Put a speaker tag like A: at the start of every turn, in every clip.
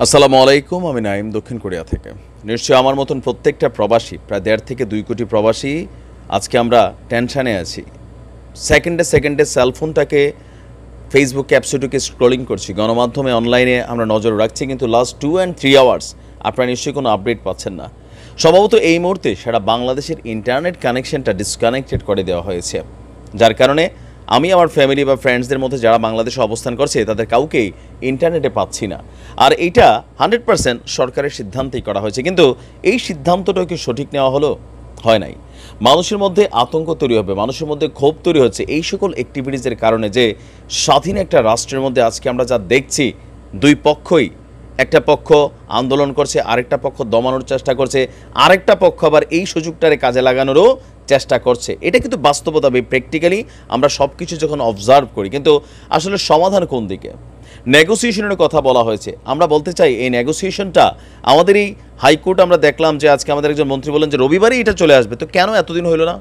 A: আসসালামু আলাইকুম, আমি নাইম দক্ষিণ কোরিয়া থেকে। নিশ্চয়ই আমার মতন প্রত্যেকটা প্রবাসী, প্রায় 1.5 থেকে 2 কোটি প্রবাসী আজকে আমরা টেনশানে আছি। সেকেন্ডে সেকেন্ডে সেলফোনটাকে ফেসবুক অ্যাপসটুকে স্ক্রলিং করছি, গণমাধ্যমে অনলাইনে আমরা নজর রাখছি, কিন্তু লাস্ট 2 and 3 আওয়ার্স আপনারা নিশ্চয়ই কোনো আপডেট পাচ্ছেন না। সম্ভবত এই মুহূর্তে সারা বাংলাদেশের ইন্টারনেট কানেকশনটা ডিসকানেক্টেড করে দেওয়া হয়েছে, যার কারণে আমি আমার ফ্যামিলি বা ফ্রেন্ডসদের মধ্যে যারা বাংলাদেশে অবস্থান করছে তাদের কাউকেই ইন্টারনেটে পাচ্ছি না। আর এইটা 100% সরকারের সিদ্ধান্তেই করা হয়েছে, কিন্তু এই সিদ্ধান্তটাও কি সঠিক নেওয়া হলো? হয় নাই। মানুষের মধ্যে আতঙ্ক তৈরি হবে, মানুষের মধ্যে ক্ষোভ তৈরি হচ্ছে এই সকল অ্যাক্টিভিটিসের কারণে, যে স্বাধীন একটা রাষ্ট্রের মধ্যে আজকে আমরা যা দেখছি, দুই পক্ষই, একটা পক্ষ আন্দোলন করছে, আরেকটা পক্ষ দমানোর চেষ্টা করছে, আরেকটা পক্ষ আবার এই সুযোগটারে কাজে লাগানোরও চেষ্টা করছে। এটা কিন্তু বাস্তবতা, প্র্যাকটিক্যালি আমরা সব কিছু যখন অবজার্ভ করি। কিন্তু আসলে সমাধান কোন দিকে? নেগোসিয়েশনের কথা বলা হয়েছে। আমরা বলতে চাই এই নেগোসিয়েশনটা আমাদের এই হাইকোর্ট, আমরা দেখলাম যে আজকে আমাদের একজন মন্ত্রী বলেন যে রবিবারই এটা চলে আসবে, তো কেন এতদিন হইল না?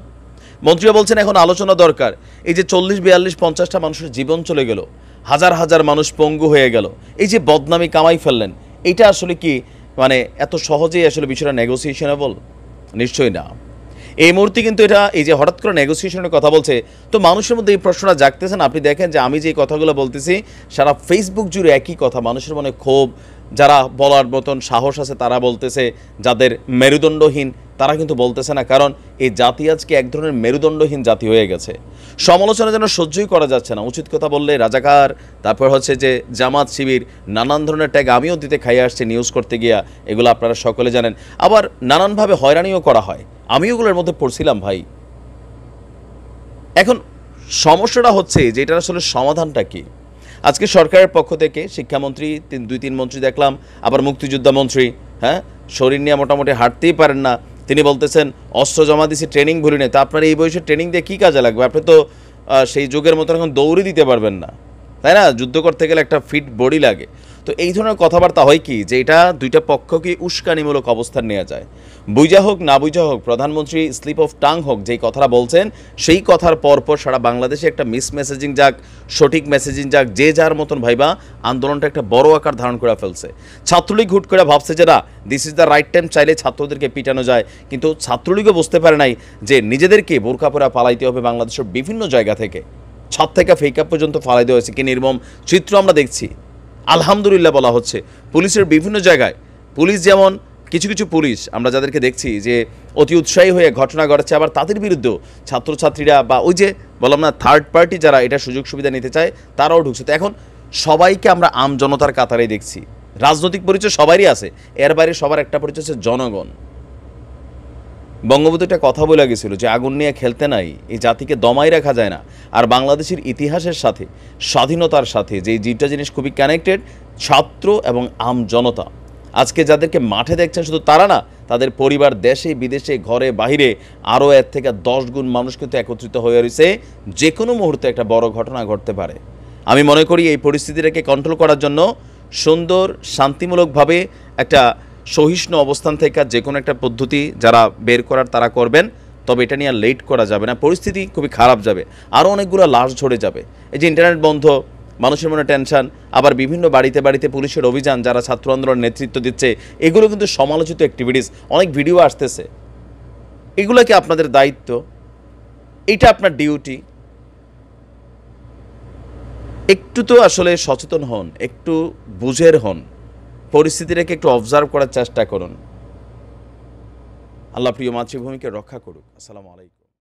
A: মন্ত্রীরা বলছেন এখন আলোচনা দরকার। এই যে 40, 42, 50টা মানুষের জীবন চলে গেল, হাজার হাজার মানুষ পঙ্গু হয়ে গেল, এই যে বদনামি কামাই ফেললেন, এটা আসলে কি মানে এত সহজেই আসলে বিষয়টা নেগোসিয়েশনেবল? নিশ্চয়ই না। এই মুহূর্তে কিন্তু এটা, এই যে হঠাৎ করে নেগোসিয়েশনের কথা বলছে, তো মানুষের মধ্যে এই প্রশ্নটা জাগতেছেন। আপনি দেখেন যে আমি যে কথাগুলো বলতেছি সারা ফেসবুক জুড়ে একই কথা, মানুষের মনে ক্ষোভ, যারা বলার মতন সাহস আছে তারা বলতেছে, যাদের মেরুদণ্ডহীন তারা কিন্তু বলতেছে না, কারণ এই জাতি আজকে এক ধরনের মেরুদণ্ডহীন জাতি হয়ে গেছে। সমালোচনা যেন সহ্যই করা যাচ্ছে না। উচিত কথা বললে রাজাকার, তারপর হচ্ছে যে জামাত শিবির, নানান ধরনের ট্যাগ আমিও দিতে খাইয়ে আসছি নিউজ করতে গিয়া, এগুলো আপনারা সকলে জানেন। আবার নানানভাবে হয়রানিও করা হয়, আমি ওগুলোর মধ্যে পড়ছিলাম ভাই। এখন সমস্যাটা হচ্ছে যে এটার আসলে সমাধানটা কি? আজকে সরকারের পক্ষ থেকে শিক্ষামন্ত্রী, 2-3 মন্ত্রী দেখলাম, আবার মুক্তিযোদ্ধা মন্ত্রী, হ্যাঁ, শরীর নিয়ে মোটামুটি হাঁটতেই পারেন না, তিনি বলতেছেন অস্ত্র জমা দিছি, ট্রেনিং ভুলি নেই। তা আপনার এই বয়সে ট্রেনিং দিয়ে কী কাজে লাগবে? আপনি তো সেই যুগের মতন এখন দৌড়ে দিতে পারবেন না, তাই না? যুদ্ধ করতে গেলে একটা ফিট বডি লাগে। তো এই ধরনের কথাবার্তা হয় কি, যে এটা দুইটা পক্ষকে উস্কানিমূলক অবস্থান নেওয়া যায়। বুঝা হোক না বুঝা হোক, প্রধানমন্ত্রী স্লিপ অফ টাং হোক, যেই কথাটা বলছেন সেই কথার পরপর সারা বাংলাদেশে একটা মিস মেসেজিং যাক, সঠিক মেসেজিং যাক, যে যার মতন ভাইবা আন্দোলনটা একটা বড় আকার ধারণ করে ফেলছে। ছাত্রলীগ হুট করে ভাবছে যে না, this is the right time, চাইলে ছাত্রদেরকে পিটানো যায়, কিন্তু ছাত্রলীগও বুঝতে পারে নাই যে নিজেদেরকে বোরকা পরা পালাইতে হবে বাংলাদেশের বিভিন্ন জায়গা থেকে। ছাদ থেকে ফেক আপ পর্যন্ত ফালাই দেওয়া হয়েছে, কি নির্মম চিত্র আমরা দেখছি। আলহামদুলিল্লাহ বলা হচ্ছে পুলিশের বিভিন্ন জায়গায়, পুলিশ যেমন কিছু কিছু পুলিশ আমরা যাদেরকে দেখছি যে অতি উৎসাহী হয়ে ঘটনা ঘটাচ্ছে, আবার তাদের বিরুদ্ধেও ছাত্রছাত্রীরা বা ওই যে বললাম না থার্ড পার্টি যারা এটা সুযোগ সুবিধা নিতে চায় তারাও ঢুকছে। তো এখন সবাইকে আমরা আম জনতার কাতারেই দেখছি। রাজনৈতিক পরিচয় সবারই আছে, এর বাইরে সবার একটা পরিচয় হচ্ছে জনগণ। বঙ্গবন্ধু একটা কথা বলে গেছিল যে আগুন নিয়ে খেলতে নাই, এই জাতিকে দমাই রাখা যায় না। আর বাংলাদেশের ইতিহাসের সাথে, স্বাধীনতার সাথে যে দুইটা জিনিস খুবই কানেক্টেড, ছাত্র এবং আম জনতা। আজকে যাদেরকে মাঠে দেখছেন শুধু তারা না, তাদের পরিবার দেশে বিদেশে ঘরে বাহিরে আরও 1 থেকে 10 গুণ মানুষ কিন্তু একত্রিত হয়ে রয়েছে। যে কোনো মুহূর্তে একটা বড় ঘটনা ঘটতে পারে। আমি মনে করি এই পরিস্থিতিটাকে কন্ট্রোল করার জন্য সুন্দর শান্তিমূলকভাবে একটা সহিষ্ণু অবস্থান থেকে যে কোনো একটা পদ্ধতি যারা বের করার তারা করবেন, তবে এটা নিয়ে লেট করা যাবে না। পরিস্থিতি খুবই খারাপ যাবে, আরও অনেকগুলো লাশ ঝরে যাবে। এই যে ইন্টারনেট বন্ধ, মানুষের মনে টেনশন, আবার বিভিন্ন বাড়িতে বাড়িতে পুলিশের অভিযান, যারা ছাত্র আন্দোলনের নেতৃত্ব দিচ্ছে, এগুলো কিন্তু সমালোচিত অ্যাক্টিভিটিস, অনেক ভিডিও আসতেছে। এগুলো কি আপনাদের দায়িত্ব? এটা আপনার ডিউটি। একটু তো আসলে সচেতন হন, একটু বুঝের হন, পরিস্থিতিটাকে একটু অবজার্ভ করার চেষ্টা করুন। আল্লাহ প্রিয় মাতৃভূমিকে রক্ষা করুক। আসসালামু আলাইকুম।